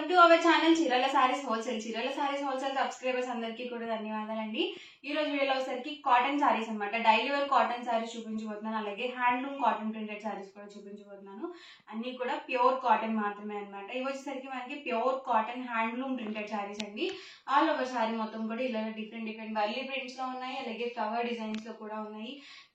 Welcome to our channel చీరల saris wholesale. చీరల saris wholesale subscribers అందరికీ కూడా ధన్యవాదాలండి. ఈ రోజు వీడియోలో వచ్చేసరికి కాటన్ సారీస్ అన్నమాట. డైలీ వేర్ కాటన్ సారీస్ చూపించబోతున్నాను, అలాగే హ్యాండ్లూమ్ కాటన్ ప్రింటెడ్ సారీస్ కూడా చూపించబోతున్నాను. అన్ని కూడా ప్యూర్ కాటన్ మాత్రమే అన్నమాట. ఇవి వచ్చేసరికి మనకి pure cotton handloom printed sarees అండి. ఆల్ ఓవర్ సారీ మొత్తం కూడా ఇలా డిఫరెంట్ వల్లీ ప్రింట్స్ లో ఉన్నాయి, అలాగే ఫ్లవర్ డిజైన్స్ లో కూడా ఉన్నాయి,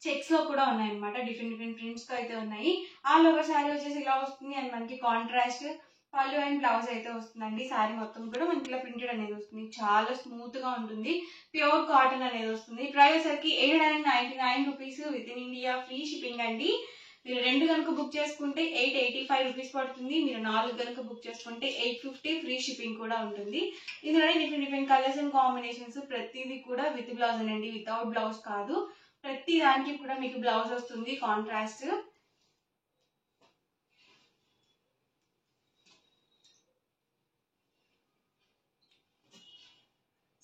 చెక్స్ లో కూడా ఉన్నాయి అనమాట. డిఫరెంట్ ప్రింట్స్ తో అయితే ఉన్నాయి. ఆల్ ఓవర్ సారీ వచ్చేసి ఇలా వస్తుంది అండ్ మనకి కాంట్రాస్ట్ పళ్ళు అండ్ బ్లౌజ్ అయితే వస్తుందండి. సారీ మొత్తం కూడా మనకి ఇలా ప్రింటెడ్ అనేది వస్తుంది, చాలా స్మూత్ గా ఉంటుంది, ప్యూర్ కాటన్ అనేది వస్తుంది. ప్రైస్ సరికి 899 rupees with in India, free shipping అండి. మీరు 2 కనుక బుక్ చేసుకుంటే 885 రూపీస్ పడుతుంది. మీరు 4 కనుక బుక్ చేసుకుంటే 850 ఫ్రీ షిప్పింగ్ కూడా ఉంటుంది. ఇందులోనే డిఫరెంట్ కలర్స్ అండ్ కాంబినేషన్స్ ప్రతిదీ కూడా విత్ బ్లౌజ్ అండి, వితౌట్ బ్లౌజ్ కాదు. ప్రతి దానికి కూడా మీకు బ్లౌజ్ వస్తుంది కాంట్రాస్ట్.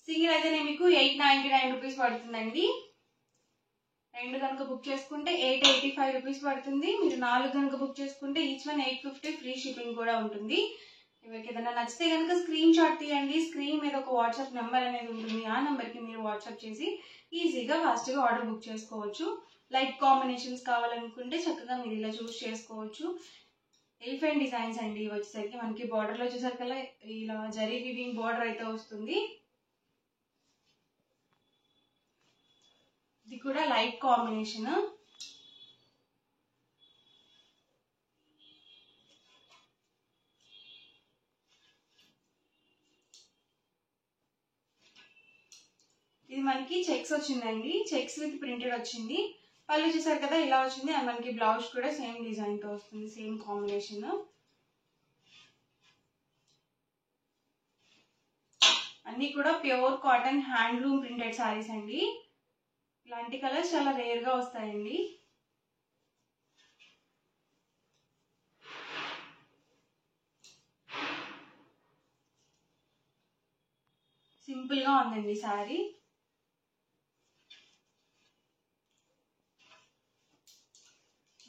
సింగిల్ అయితేనే మీకు 899 రూపీస్ పడుతుందండి. 2 కనుక బుక్ చేసుకుంటే 885 రూపీస్ పడుతుంది. మీరు 4 కనుక బుక్ చేసుకుంటే ఈచ్ వన్ 850 ఫ్రీ షిప్పింగ్ కూడా ఉంటుంది. ఎవరికి ఏదైనా నచ్చితే కనుక స్క్రీన్ షాట్ తీయండి. స్క్రీన్ మీద ఒక వాట్సాప్ నెంబర్ అనేది ఉంటుంది, ఆ నెంబర్కి మీరు వాట్సాప్ చేసి ఈజీగా ఫాస్ట్గా ఆర్డర్ బుక్ చేసుకోవచ్చు. లైట్ కాంబినేషన్స్ కావాలనుకుంటే చక్కగా మీరు ఇలా చూస్ చేసుకోవచ్చు. ఎలిఫెంట్ డిజైన్స్ అండి. వచ్చేసరికి మనకి బార్డర్లో వచ్చేసరికి ఇలా జరీ వీవింగ్ బార్డర్ అయితే వస్తుంది. ఇది కూడా లైట్ కాంబినేషన్. ఇది మనకి చెక్స్ వచ్చిందండి, చెక్స్ విత్ ప్రింటెడ్ వచ్చింది. పళ్ళు చూసారు కదా ఇలా వచ్చింది అండ్ మనకి బ్లౌజ్ కూడా సేమ్ డిజైన్ తో వస్తుంది, సేమ్ కాంబినేషన్. అన్ని కూడా pure cotton handloom printed sarees అండి. ఇలాంటి కలర్స్ చాలా రేర్ గా వస్తాయండి. సింపుల్ గా ఉందండి సారీ.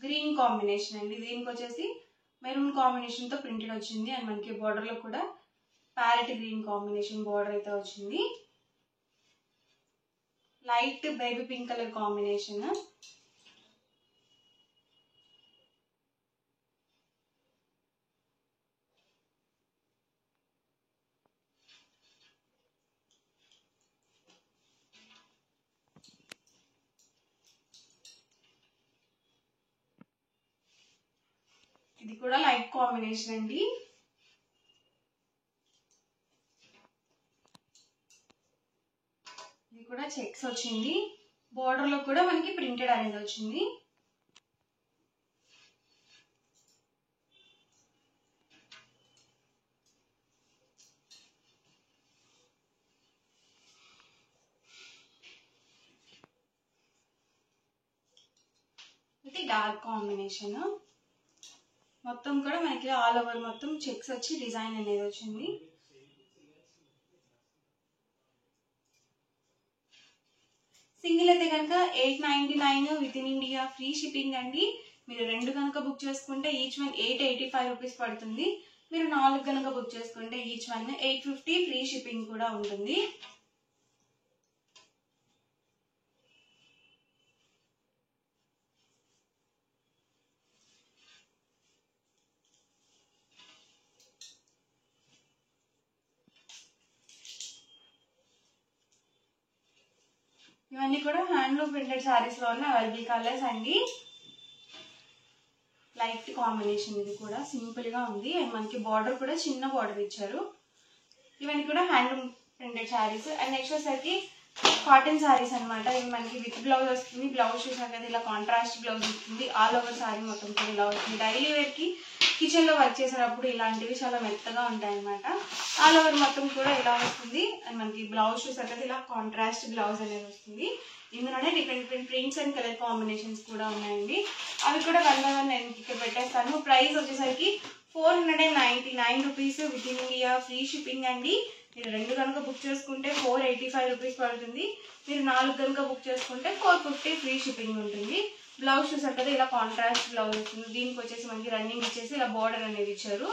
గ్రీన్ కాంబినేషన్ అండి. దీనికి వచ్చేసి మెరూన్ కాంబినేషన్ తో ప్రింటెడ్ వచ్చింది అండ్ మనకి బార్డర్ లో కూడా ప్యారెట్ గ్రీన్ కాంబినేషన్ బార్డర్ అయితే వచ్చింది. Light baby pink colour combination. ఇది కూడా లైట్ కాంబినేషన్ అండి. ఇది కూడా చెక్స్ వచ్చింది, బోర్డర్ లో కూడా మనకి ప్రింటెడ్ అనేది వచ్చింది. ఇది డార్క్ కాంబినేషన్. మొత్తం కూడా మనకి ఆల్ ఓవర్ మొత్తం చెక్స్ వచ్చి డిజైన్ అనేది వచ్చింది. సింగిల్ అయితే కనుక 899 with in India, free shipping అండి. మీరు 2 కనుక బుక్ చేసుకుంటే ఈచ్ వన్ 885 రూపీస్ పడుతుంది. మీరు 4 కనుక బుక్ చేసుకుంటే ఈచ్ వన్ 850 ఫ్రీ షిప్పింగ్ కూడా ఉంటుంది. ఇవన్నీ కూడా హ్యాండ్లూమ్ ప్రింటెడ్ సారీస్ లో ఉన్న అవైలబుల్ కలర్స్ అండి. Light combination. ఇది కూడా సింపుల్ గా ఉంది అండ్ మనకి బార్డర్ కూడా చిన్న బార్డర్ ఇచ్చారు. ఇవన్నీ కూడా handloom printed saris. And next వచ్చేసరికి కాటన్ సారీస్ అనమాట. ఇవి మనకి విత్ బ్లౌజ్ వస్తుంది. బ్లౌజ్ చూసాక కదా ఇలా కాంట్రాస్ట్ బ్లౌజ్ వస్తుంది. ఆల్ ఓవర్ సారీ మొత్తం కూడా ఇలా వస్తుంది. డైలీ వేర్ కి కిచెన్ లో వర్క్ చేసేటప్పుడు ఇలాంటివి చాలా మెత్తగా ఉంటాయి అనమాట. ఆల్ ఓవర్ మొత్తం కూడా ఇలా వస్తుంది అండ్ మనకి బ్లౌజ్ చూసాక కదా ఇలా కాంట్రాస్ట్ బ్లౌజ్ అనేది వస్తుంది. ఇందులోనే different prints and colour combinations కూడా ఉన్నాయండి. అవి కూడా 1 by 1 నేను ఇక్కడ పెట్టేస్తాను. ప్రైస్ వచ్చేసరికి 499 rupees with in India, free shipping అండి. మీరు 2 కనుక బుక్ చేసుకుంటే 485 రూపీస్ పడుతుంది. మీరు 4 కనుక బుక్ చేసుకుంటే 450 ఫ్రీ షిప్పింగ్ ఉంటుంది. బ్లౌజ్ చూసారు కదా ఇలా కాంట్రాస్ట్ బ్లౌజ్ వస్తుంది. దీనికి వచ్చేసి మనకి రన్నింగ్ ఇచ్చేసి ఇలా బార్డర్ అనేది ఇచ్చారు.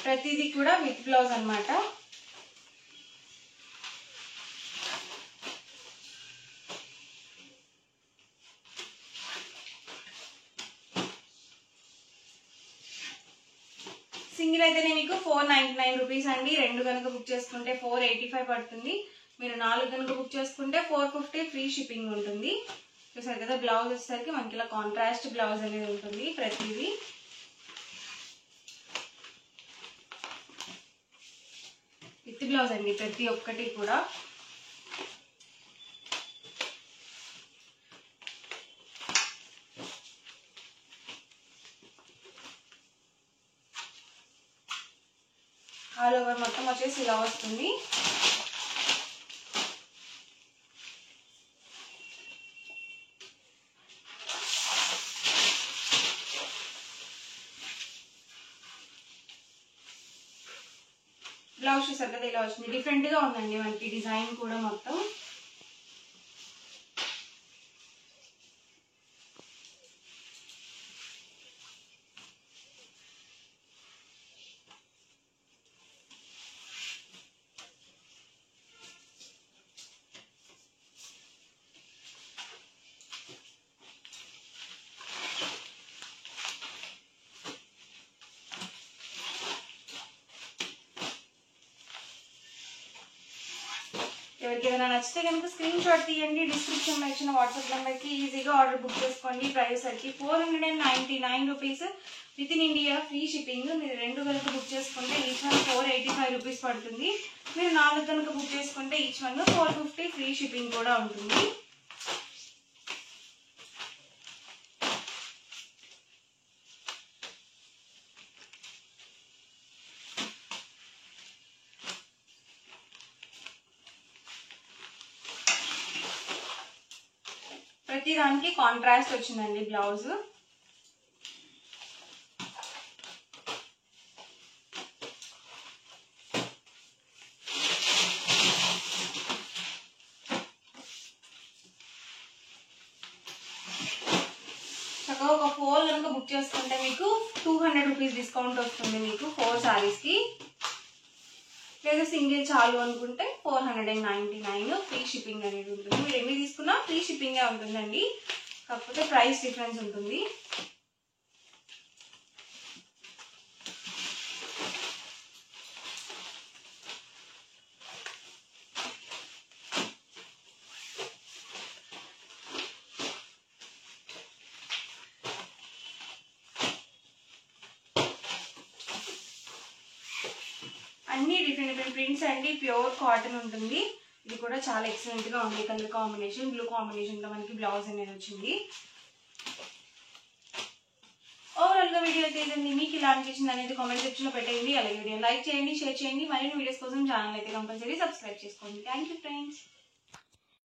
ప్రతిదీ కూడా విత్ బ్లౌజ్ అన్నమాట. సింగిల్ అయితేనే మీకు 499 రూపీస్ అండి. 2 కనుక బుక్ చేసుకుంటే 485 పడుతుంది. మీరు 4 కనుక బుక్ చేసుకుంటే 450 ఫ్రీ షిప్పింగ్ ఉంటుంది. చూసారు కదా, బ్లౌజ్ వచ్చేసరికి మనకి ఇలా కాంట్రాస్ట్ బ్లౌజ్ అనేది ఉంటుంది. ప్రతిదీ విత్ బ్లౌజ్ అండి, ప్రతి ఒక్కటి కూడా. ఆల్ ఓవర్ మొత్తం వచ్చేసి ఇలా వస్తుంది. బ్లౌజ్ చూసారు కదా ఇలా వచ్చింది. డిఫరెంట్ గా ఉందండి మనకి డిజైన్ కూడా మొత్తం. ఎవరికి ఏదైనా నచ్చితే కనుక స్క్రీన్ షాట్ తీయండి. డిస్క్రిప్షన్ లో ఇచ్చిన వాట్సాప్ నెంబర్కి ఈజీగా ఆర్డర్ బుక్ చేసుకోండి. ప్రైస్ వచ్చి 499 rupees with in India, free shipping. మీరు 2 కనుక బుక్ చేసుకుంటే ఈచ్ వన్ 485 రూపీస్ పడుతుంది. మీరు 4 కనుక బుక్ చేసుకుంటే ఈచ్ వన్ 450 ఫ్రీ షిప్పింగ్ కూడా ఉంటుంది. ప్రతి దానికి కాంట్రాస్ట్ వచ్చిందండి బ్లౌజ్. చక్కగా ఒక 4 కనుక బుక్ చేసుకుంటే మీకు 200 రూపీస్ డిస్కౌంట్ వస్తుంది మీకు 4 సారీస్కి. లేదా సింగిల్ చాలు అనుకుంటే 499 ఫ్రీ షిప్పింగ్ అనేది ఉంటుంది. మీరు ఎన్ని తీసుకున్నా ఫ్రీ షిప్పింగే ఉంటుందండి, కాకపోతే ప్రైస్ డిఫరెన్స్ ఉంటుంది. అన్ని డిఫరెంట్ ప్రింట్స్ అండి, ప్యూర్ కాటన్ ఉంటుంది. ఇది కూడా చాలా ఎక్సలెంట్ గా ఉంది. కలర్ కాంబినేషన్ బ్లూ కాంబినేషన్ తో మనకి బ్లౌజ్ అనేది వచ్చింది. ఓవరాల్ గా వీడియో అయితే ఇదండి. మీకు ఇలా అనిపించింది అనేది కామెంట్ సెక్షన్ లో పెట్టండి. అలాగే వీడియో లైక్ చేయండి, షేర్ చేయండి. మరిన్ని వీడియోస్ కోసం ఛానల్ అయితే కంపల్సరీ సబ్స్క్రైబ్ చేసుకోండి. Thank you friends.